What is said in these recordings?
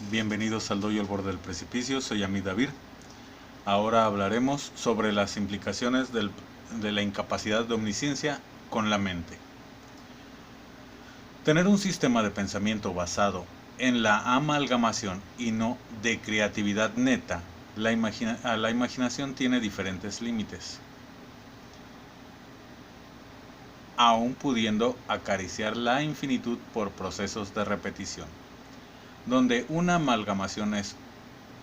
Bienvenidos al dojo al borde del precipicio, soy Amid David. Ahora hablaremos sobre las implicaciones de la incapacidad de omnisciencia con la mente. Tener un sistema de pensamiento basado en la amalgamación y no de creatividad neta, la imaginación tiene diferentes límites, aún pudiendo acariciar la infinitud por procesos de repetición, donde una amalgamación es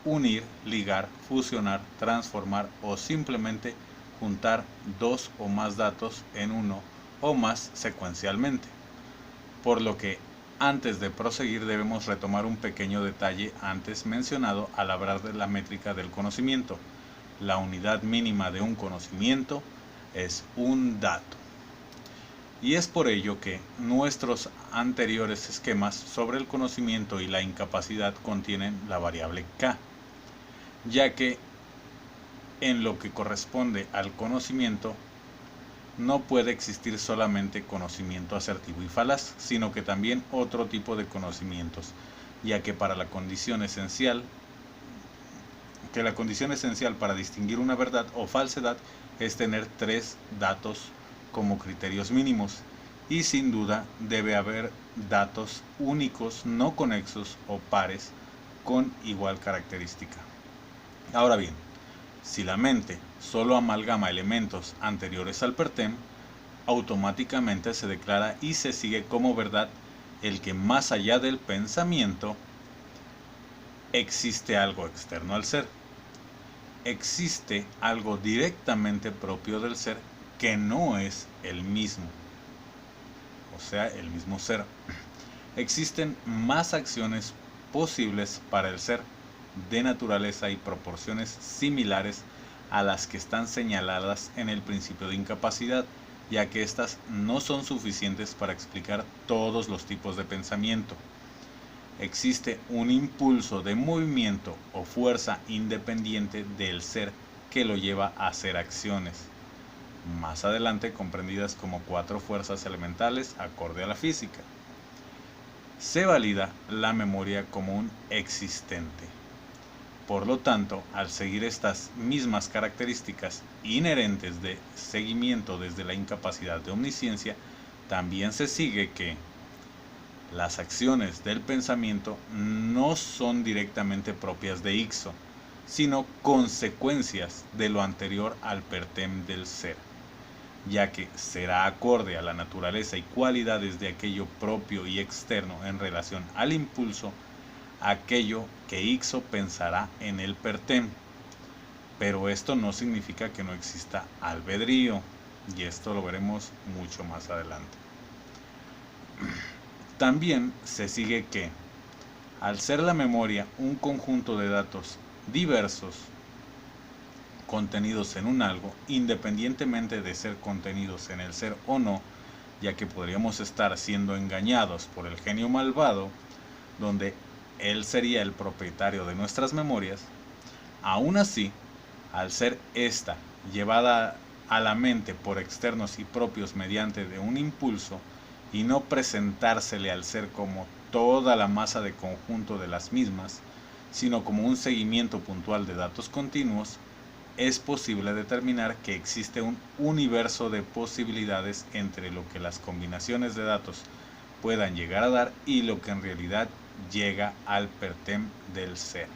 unir, ligar, fusionar, transformar o simplemente juntar dos o más datos en uno o más secuencialmente. Por lo que antes de proseguir debemos retomar un pequeño detalle antes mencionado al hablar de la métrica del conocimiento. La unidad mínima de un conocimiento es un dato. Y es por ello que nuestros anteriores esquemas sobre el conocimiento y la incapacidad contienen la variable k, ya que en lo que corresponde al conocimiento no puede existir solamente conocimiento asertivo y falaz, sino que también otro tipo de conocimientos, ya que para la condición esencial para distinguir una verdad o falsedad es tener tres datos como criterios mínimos, y sin duda debe haber datos únicos, no conexos o pares con igual característica. Ahora bien, si la mente solo amalgama elementos anteriores al pertem, automáticamente se declara y se sigue como verdad el que más allá del pensamiento existe algo externo al ser. Existe algo directamente propio del ser que no es el mismo, o sea, el mismo ser. Existen más acciones posibles para el ser de naturaleza y proporciones similares a las que están señaladas en el principio de incapacidad, ya que éstas no son suficientes para explicar todos los tipos de pensamiento. Existe un impulso de movimiento o fuerza independiente del ser que lo lleva a hacer acciones, más adelante comprendidas como 4 fuerzas elementales acorde a la física. Se valida la memoria como un existente. Por lo tanto, al seguir estas mismas características inherentes de seguimiento desde la incapacidad de omnisciencia, también se sigue que las acciones del pensamiento no son directamente propias de Ixo, sino consecuencias de lo anterior al pertem del ser, ya que será acorde a la naturaleza y cualidades de aquello propio y externo en relación al impulso, aquello que Ixo pensará en el pertem. Pero esto no significa que no exista albedrío, y esto lo veremos mucho más adelante. También se sigue que, al ser la memoria un conjunto de datos diversos contenidos en un algo, independientemente de ser contenidos en el ser o no, ya que podríamos estar siendo engañados por el genio malvado, donde él sería el propietario de nuestras memorias, aún así, al ser esta llevada a la mente por externos y propios mediante de un impulso, y no presentársele al ser como toda la masa de conjunto de las mismas, sino como un seguimiento puntual de datos continuos, es posible determinar que existe un universo de posibilidades entre lo que las combinaciones de datos puedan llegar a dar y lo que en realidad llega al pertem del ser.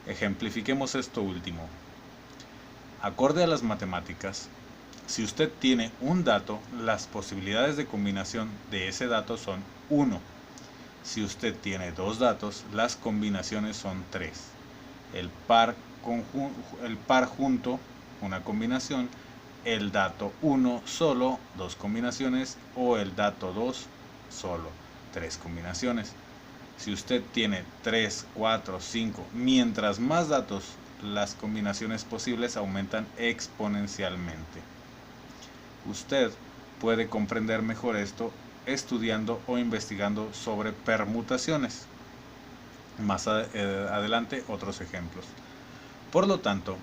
Ejemplifiquemos esto último. Acorde a las matemáticas, si usted tiene un dato, las posibilidades de combinación de ese dato son 1. Si usted tiene dos datos, las combinaciones son 3. El par junto, una combinación, el dato 1 solo, 2 combinaciones, o el dato 2 solo, 3 combinaciones. Si usted tiene 3, 4, 5, mientras más datos, las combinaciones posibles aumentan exponencialmente. Usted puede comprender mejor esto estudiando o investigando sobre permutaciones. Más adelante otros ejemplos. Por lo tanto,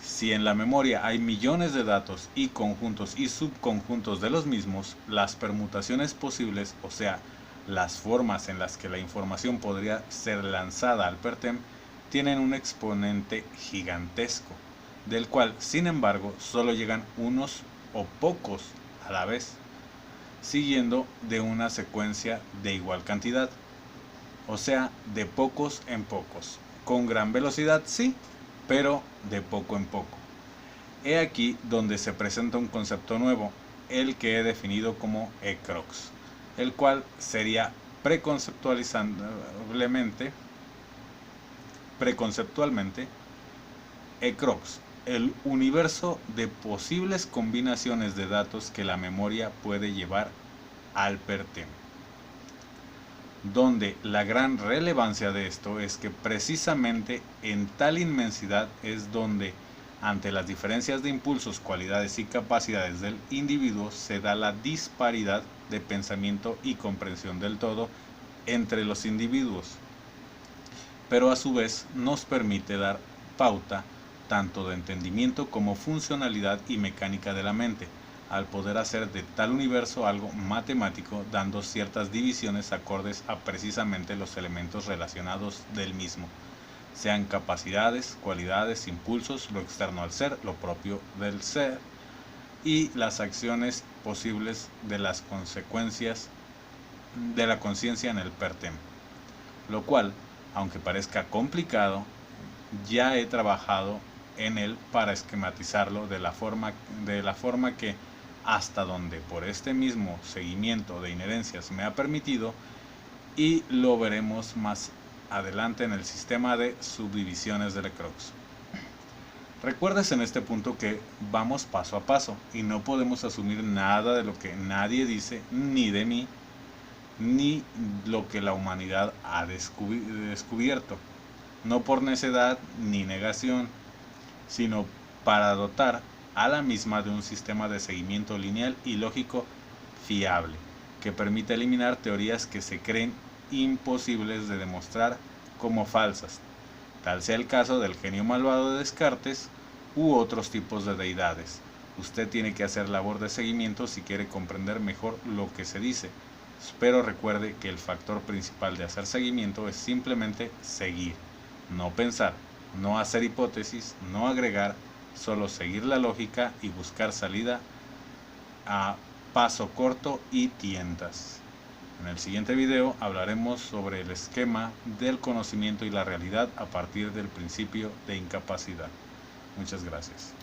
si en la memoria hay millones de datos y conjuntos y subconjuntos de los mismos, las permutaciones posibles, o sea, las formas en las que la información podría ser lanzada al PERTEM tienen un exponente gigantesco, del cual, sin embargo, solo llegan unos o pocos a la vez, siguiendo de una secuencia de igual cantidad, o sea, de pocos en pocos, con gran velocidad sí, pero de poco en poco. He aquí donde se presenta un concepto nuevo, el que he definido como ECROX, el cual sería preconceptualmente ECROX, el universo de posibles combinaciones de datos que la memoria puede llevar al PERTEM, donde la gran relevancia de esto es que precisamente en tal inmensidad es donde, ante las diferencias de impulsos, cualidades y capacidades del individuo, se da la disparidad de pensamiento y comprensión del todo entre los individuos, pero a su vez nos permite dar pauta tanto de entendimiento como funcionalidad y mecánica de la mente, al poder hacer de tal universo algo matemático, dando ciertas divisiones acordes a precisamente los elementos relacionados del mismo, sean capacidades, cualidades, impulsos, lo externo al ser, lo propio del ser, y las acciones posibles de las consecuencias de la conciencia en el PERTEM, lo cual, aunque parezca complicado, ya he trabajado en él para esquematizarlo de la forma que, hasta donde por este mismo seguimiento de inherencias me ha permitido, y lo veremos más adelante en el sistema de subdivisiones de ECROX. Recuerdes en este punto que vamos paso a paso y no podemos asumir nada de lo que nadie dice, ni de mí, ni lo que la humanidad ha descubierto, no por necedad ni negación, sino para dotar a la misma de un sistema de seguimiento lineal y lógico fiable, que permite eliminar teorías que se creen imposibles de demostrar como falsas, tal sea el caso del genio malvado de Descartes u otros tipos de deidades. Usted tiene que hacer labor de seguimiento si quiere comprender mejor lo que se dice, pero recuerde que el factor principal de hacer seguimiento es simplemente seguir, no pensar, no hacer hipótesis, no agregar, solo seguir la lógica y buscar salida a paso corto y tientas. En el siguiente video hablaremos sobre el esquema del conocimiento y la realidad a partir del principio de incapacidad. Muchas gracias.